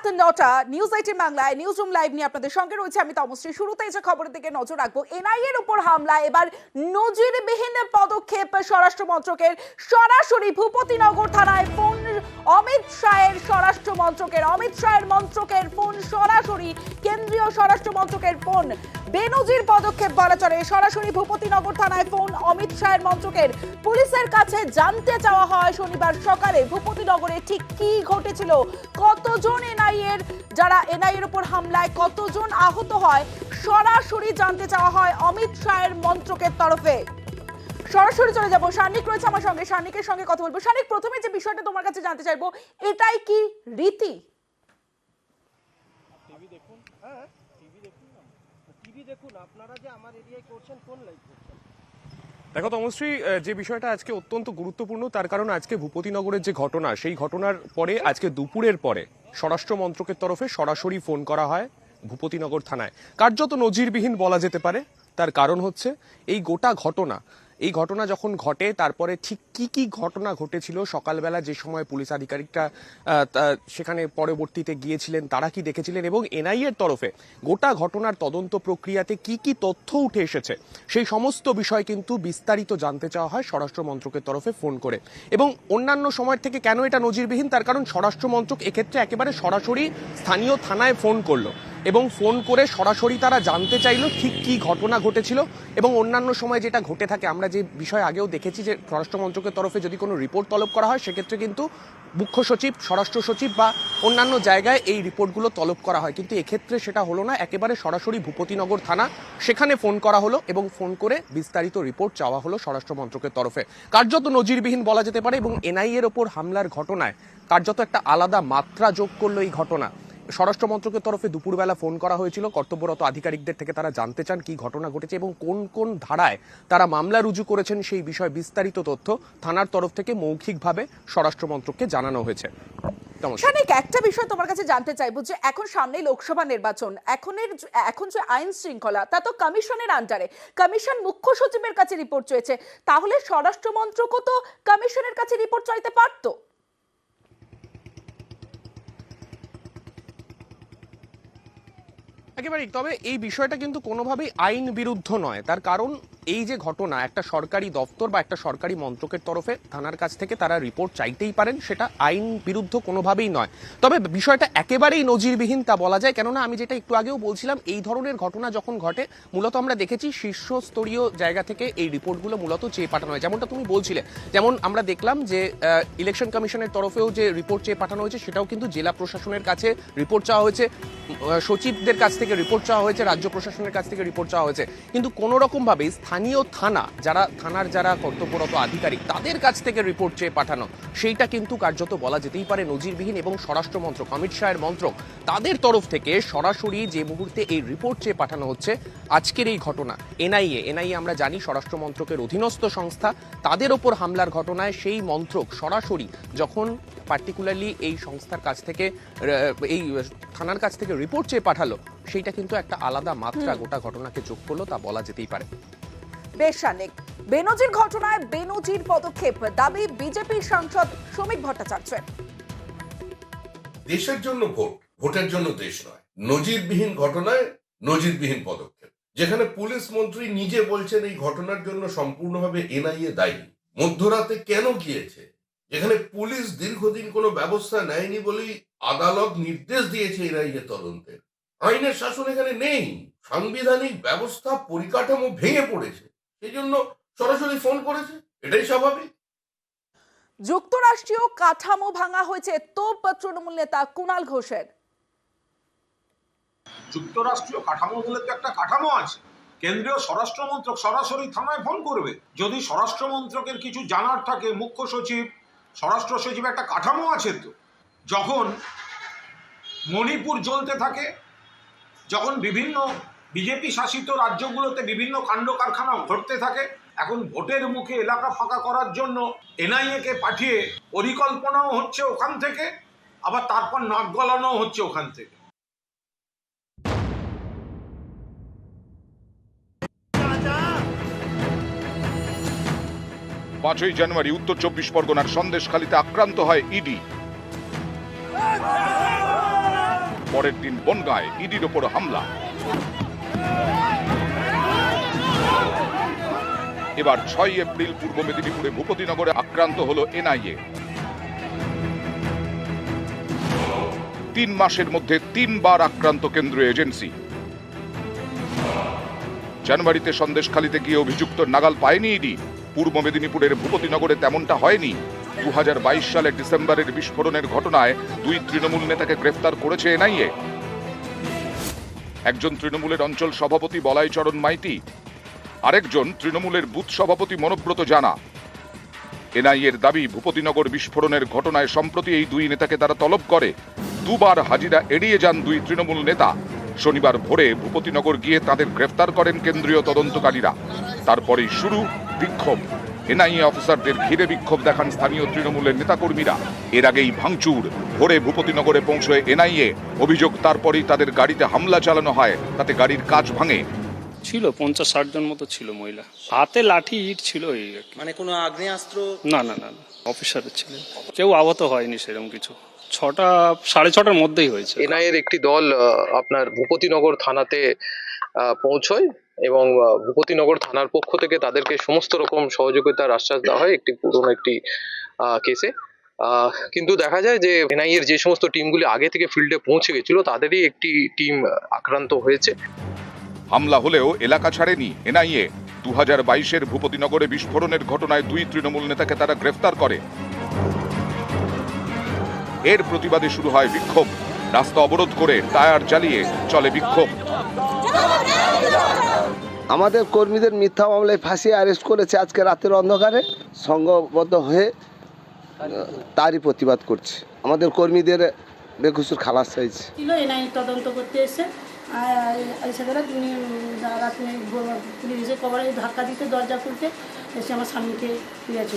রাত ৯টা নিউজ 18 বাংলায় নিউজ রুম লাইভ নিয়ে আপনাদের সঙ্গে রয়েছে আমি তমশ্রী। শুরুতেই যে খবরের দিকে নজর রাখবো, এনআইএর উপর হামলা এবার নজিরবিহীন পদক্ষেপ স্বরাষ্ট্র মন্ত্রকের। সরাসরি ভূপতিনগর থানায় ফোন অমিত শাহের, স্বরাষ্ট্র মন্ত্রকের অমিত শাহের মন্ত্রকের ফোন, সরাসরি কেন্দ্রীয় স্বরাষ্ট্র মন্ত্রকের ফোন। বেনজির পদক্ষেপ বলা চলে। সরাসরি ভূপতিনগর থানায় ফোন অমিত শাহের মন্ত্রকের। পুলিশের কাছে জানতে চাওয়া হয় শনিবার সকালে ভূপতিনগরে ঠিক কি ঘটেছিল, কতজন যারা এনআইএর উপর হামলায় কতজন আহত হয়, সরাসরি জানতে চাওয়া হয় অমিত শাহের মন্ত্রকের তরফে। সরাসরি চলে যাব, শানিক রয়েছে আমার সঙ্গে, শানিকের সঙ্গে কথা বলবো। শানিক, প্রথমে যে বিষয়টা তোমার কাছে জানতে চাইবো, এটাই কি রীতি? টিভি দেখুন আপনারা যে আমার এরিয়ায় করছেন, কোন লাইভ করছেন? দেখো তমশ্রী, যে বিষয়টা আজকে অত্যন্ত গুরুত্বপূর্ণ, তার কারণ আজকে ভূপতিনগরের যে ঘটনা, সেই ঘটনার পরে আজকে দুপুরের পরে স্বরাষ্ট্র মন্ত্রকের তরফে সরাসরি ফোন করা হয় ভূপতিনগর থানায়। কার্যত নজিরবিহীন বলা যেতে পারে। তার কারণ হচ্ছে এই গোটা ঘটনা, এই ঘটনা যখন ঘটে তারপরে ঠিক কি কি ঘটনা ঘটেছিল, সকালবেলা যে সময় পুলিশ আধিকারিকরা সেখানে পরবর্তীতে গিয়েছিলেন, তারা কি দেখেছিলেন, এবং এনআইএর তরফে গোটা ঘটনার তদন্ত প্রক্রিয়াতে কি কি তথ্য উঠে এসেছে, সেই সমস্ত বিষয় কিন্তু বিস্তারিত জানতে চাওয়া হয় স্বরাষ্ট্র মন্ত্রকের তরফে ফোন করে। এবং অন্যান্য সময়ের থেকে কেন এটা নজিরবিহীন, তার কারণ স্বরাষ্ট্র মন্ত্রক এক্ষেত্রে একেবারে সরাসরি স্থানীয় থানায় ফোন করলো এবং ফোন করে সরাসরি তারা জানতে চাইলো ঠিক কি ঘটনা ঘটেছিল। এবং অন্যান্য সময় যেটা ঘটে থাকে, আমরা যে বিষয় আগেও দেখেছি যে স্বরাষ্ট্র মন্ত্রকের তরফে যদি কোনো রিপোর্ট তলব করা হয়, সেক্ষেত্রে কিন্তু মুখ্য সচিব, স্বরাষ্ট্র সচিব বা অন্যান্য জায়গায় এই রিপোর্টগুলো তলব করা হয়, কিন্তু এক্ষেত্রে সেটা হলো না। একেবারে সরাসরি ভূপতিনগর থানা, সেখানে ফোন করা হলো এবং ফোন করে বিস্তারিত রিপোর্ট চাওয়া হলো স্বরাষ্ট্র মন্ত্রকের তরফে। কার্যত নজিরবিহীন বলা যেতে পারে এবং এনআইএর ওপর হামলার ঘটনায় কার্যত একটা আলাদা মাত্রা যোগ করলো এই ঘটনা। স্বরাষ্ট্র মন্ত্রকের তরফে দুপুরবেলা ফোন করা হয়েছিল কর্তব্যরত আধিকারিকদের থেকে, তারা জানতে চান কি ঘটনা ঘটেছে এবং কোন কোন ধারায় তারা মামলা রুজু করেছেন, সেই বিষয়ে বিস্তারিত তথ্য থানার তরফ থেকে মৌখিকভাবে স্বরাষ্ট্র মন্ত্রককে জানানো হয়েছে। শানিক, একটা বিষয় তোমার কাছে জানতে চাইবো যে এখন সামনে লোকসভা নির্বাচন, এখন যে আইন শৃঙ্খলা, তা তো কমিশনের আন্ডারে। কমিশন মুখ্য সচিবের কাছে রিপোর্ট চেয়েছে, তাহলে স্বরাষ্ট্র মন্ত্রকও তো কমিশনের কাছে রিপোর্ট চাইতে পারতো। একেবারেই। তবে এই বিষয়টা কিন্তু কোনোভাবেই আইন বিরুদ্ধ নয়। তার কারণ এই যে ঘটনা, একটা সরকারি দপ্তর বা একটা সরকারি মন্ত্রকের তরফে থানার কাছ থেকে তারা রিপোর্ট চাইতেই পারেন, সেটা আইন বিরুদ্ধ কোনোভাবেই নয়। তবে বিষয়টা একেবারেই নজিরবিহীন তা বলা যায়, কেননা আমি যেটা একটু আগেও বলছিলাম, এই ধরনের ঘটনা যখন ঘটে মূলত আমরা দেখেছি শীর্ষস্তরীয় জায়গা থেকে এই রিপোর্টগুলো মূলত চেয়ে পাঠানো হয়, যেমনটা তুমি বলছিলে। যেমন আমরা দেখলাম যে ইলেকশন কমিশনের তরফেও যে রিপোর্ট চেয়ে পাঠানো হয়েছে, সেটাও কিন্তু জেলা প্রশাসনের কাছে রিপোর্ট চাওয়া হয়েছে, সচিবদের কাছ থেকে রিপোর্ট চাওয়া হয়েছে, রাজ্য প্রশাসনের কাছ থেকে রিপোর্ট চাওয়া হয়েছে, কিন্তু কোনো রকম ভাবে স্থানীয় থানা, থানার যারা কর্তব্যরত আধিকারিক, তাদের কাছ থেকে রিপোর্ট চেয়ে পাঠানো, সেইটা কিন্তু কার্যত বলা যেতেই পারে নজিরবিহীন। এবং স্বরাষ্ট্র মন্ত্রক, অমিত শাহের মন্ত্রক, তাদের তরফ থেকে সরাসরি যে মুহূর্তে এই রিপোর্ট চেয়ে পাঠানো হচ্ছে আজকের এই ঘটনা, এনআইএ আমরা জানি স্বরাষ্ট্র মন্ত্রকের অধীনস্থ সংস্থা, তাদের ওপর হামলার ঘটনায় সেই মন্ত্রক সরাসরি যখন পার্টিকুলারলি এই সংস্থার কাছ থেকে, এই থানার কাছ থেকে রিপোর্ট চেয়ে পাঠালো, সেইটা কিন্তু একটা আলাদা মাত্রা গোটা ঘটনাকে যোগ করলো, তা বলা যেতেই পারে। বেশ শানিক, বেনজির ঘটনায় বেনজির পদক্ষেপ দাবি বিজেপির সাংসদ শ্রমিক ভট্টাচার্যের। দেশের জন্য ভোট, ভোটের জন্য দেশ নয়। নজিরবিহীন ঘটনায় নজিরবিহীন পদক্ষেপ, যেখানে পুলিশ মন্ত্রী নিজে বলছেন এই ঘটনার জন্য সম্পূর্ণভাবে এনআইএ দায়ী। মধ্যরাতে কেন গিয়েছে, যেখানে পুলিশ দীর্ঘদিন কোনো ব্যবস্থা নেয়নি বলেই আদালত নির্দেশ দিয়েছে এনআইএ তদন্তের। আইনের শাসন এখানে নেই, সাংবিধানিক ব্যবস্থা পরিকাঠামো ভেঙে পড়েছে, সেই জন্য সরাসরি ফোন করেছে, এটাই স্বাভাবিক। যুক্তরাষ্ট্রীয় কাঠামো ভাঙা হয়েছে তোপ তৃণমূল নেতা কুণাল ঘোষের। যুক্তরাষ্ট্রীয় কাঠামো বলে তো একটা কাঠামো আছে, কেন্দ্রীয় স্বরাষ্ট্র মন্ত্রক সরাসরি থানায় ফোন করবে। যদি স্বরাষ্ট্র মন্ত্রকের কিছু জানার থাকে, মুখ্য সচিব, স্বরাষ্ট্র সচিব, একটা কাঠামো আছে তো। যখন মণিপুর জ্বলতে থাকে, যখন বিভিন্ন বিজেপি শাসিত রাজ্যগুলোতে বিভিন্ন কাণ্ড কারখানা ঘটতে থাকে, এখন ভোটের মুখে এলাকা ফাঁকা করার জন্য এনআইএ-কে পাঠিয়ে পরিকল্পনাও হচ্ছে ওখান থেকে, আবার তারপর নাক গলানোও হচ্ছে ওখান থেকে। 5ই জানুয়ারি উত্তর 24 পরগনার সন্দেশখালীতে আক্রান্ত হয় ইডি। পরের দিন বনগাঁয় ইডির ওপর হামলা। এবার 6 এপ্রিল পূর্ব মেদিনীপুরে ভূপতিনগরে আক্রান্ত হলো এনআইএ। 3 মাসের মধ্যে 3 বার আক্রান্ত কেন্দ্রীয় এজেন্সি। জানুয়ারিতে সন্দেশখালীতে গিয়ে অভিযুক্ত নাগাল পায়নি ইডি। পূর্ব মেদিনীপুরের ভূপতিনগরে তেমনটা হয়নি। 2022 সালের ডিসেম্বরের বিস্ফোরণের ঘটনায় 2 তৃণমূল নেতাকে গ্রেফতার করেছে এনআইএ। একজন তৃণমূলের অঞ্চল সভাপতি বলাইচরণ মাইতি, আরেকজন তৃণমূলের বুথ সভাপতি মনোব্রত জানা। এনআইএর দাবি, ভূপতিনগর বিস্ফোরণের ঘটনায় সম্প্রতি এই 2 নেতাকে তারা তলব করে। 2 বার হাজিরা এড়িয়ে যান 2 তৃণমূল নেতা। শনিবার ভোরে ভূপতিনগর গিয়ে তাদের গ্রেফতার করেন কেন্দ্রীয় তদন্তকারীরা। তারপরেই শুরু বিক্ষোভ। এনআইএ অফিসারদের ঘিরে বিক্ষোভ দেখান স্থানীয় তৃণমূলের নেতাকর্মীরা। এর আগেই ভাঙচুর। ভোরে ভূপতিনগরে পৌঁছয় এনআইএ। অভিযোগ, তারপরেই তাদের গাড়িতে হামলা চালানো হয়, তাতে গাড়ির কাঁচ ভাঙে। ছিল 50-60 জন মতো ছিল মহিলা, হাতে লাঠি ইট ছিল এই আর কি। মানে কোনো আগ্নেয়াস্ত্র? না না না অফিসার ছিলেন, কেউ আহত হয়নি সেরকম কিছু। 6টা 6:30টার মধ্যেই হয়েছে। এনআইএর একটি দল আপনার ভূপতিনগর থানাতে পৌঁছয় এবং ভূপতিনগর থানার পক্ষ থেকে তাদেরকে সমস্ত রকম সহযোগিতার আশ্বাস দেওয়া হয় একটি পুরনো একটি কেসে। কিন্তু দেখা যায় যে এনআইএর যে সমস্ত টিমগুলি আগে থেকে ফিল্ডে পৌঁছে গেছিল তাদেরই একটি টিম আক্রান্ত হয়েছে। হামলা হলেও এলাকা ছাড়েনি এনআইএ। 2022-এর ভূপতিনগরে বিস্ফোরণের ঘটনায় 2 তৃণমূল নেতাকে তারা গ্রেফতার করে। এর প্রতিবাদে শুরু হয় বিক্ষোভ। রাস্তা অবরোধ করে টায়ার জ্বালিয়ে চলে বিক্ষোভ। আমাদের কর্মীদের মিথ্যা মামলায় ফাঁসিয়ে অ্যারেস্ট করেছে আজকে রাতের অন্ধকারে, সংঘবদ্ধ হয়ে তারই প্রতিবাদ করছে। আমাদের কর্মীদের বেকসুর খালাস চাইছে। এনআইএ তদন্ত করতে এসে সেখানে পুলিশ এসে কবরে ধাক্কা দিতে, দরজা খুলতে এসে আমার স্বামীকে দিয়েছে।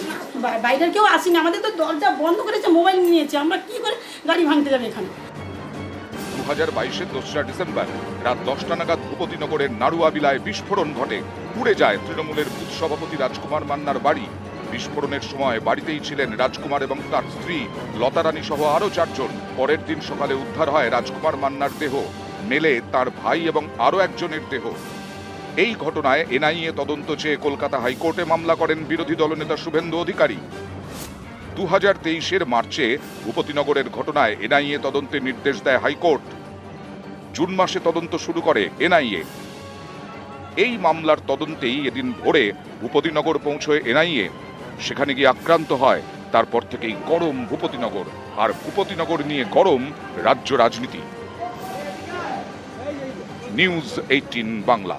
বাইরের কেউ আসেনি, আমাদের তো দরজা বন্ধ করেছে, মোবাইল নিয়েছে, আমরা কি করে গাড়ি ভাঙতে যাবে এখানে। 2022-এর 2রা ডিসেম্বর রাত 10টা নাগাদ ভূপতিনগরের নাড়ুয়াবিলায় বিস্ফোরণ ঘটে। পুড়ে যায় তৃণমূলের বুথ সভাপতি রাজকুমার মান্নার বাড়ি। বিস্ফোরণের সময় বাড়িতেই ছিলেন রাজকুমার এবং তার স্ত্রী লতারানী সহ আরো 4 জন। পরের দিন সকালে উদ্ধার হয় রাজকুমার মান্নার দেহ, মেলে তার ভাই এবং আরো একজনের দেহ। এই ঘটনায় এনআইএ তদন্ত চেয়ে কলকাতা হাইকোর্টে মামলা করেন বিরোধী দলনেতা শুভেন্দু অধিকারী। 2023-এর মার্চে ভূপতিনগরের ঘটনায় এনআইএ তদন্তের নির্দেশ দেয় হাইকোর্ট। জুন মাসে তদন্ত শুরু করে এনআইএ। এই মামলার তদন্তেই এদিন ভোরে ভূপতিনগর পৌঁছয় এনআইএ। সেখানে গিয়ে আক্রান্ত হয়। তারপর থেকেই গরম ভূপতিনগর, আর ভূপতিনগর নিয়ে গরম রাজ্য রাজনীতি। নিউজ 18 বাংলা।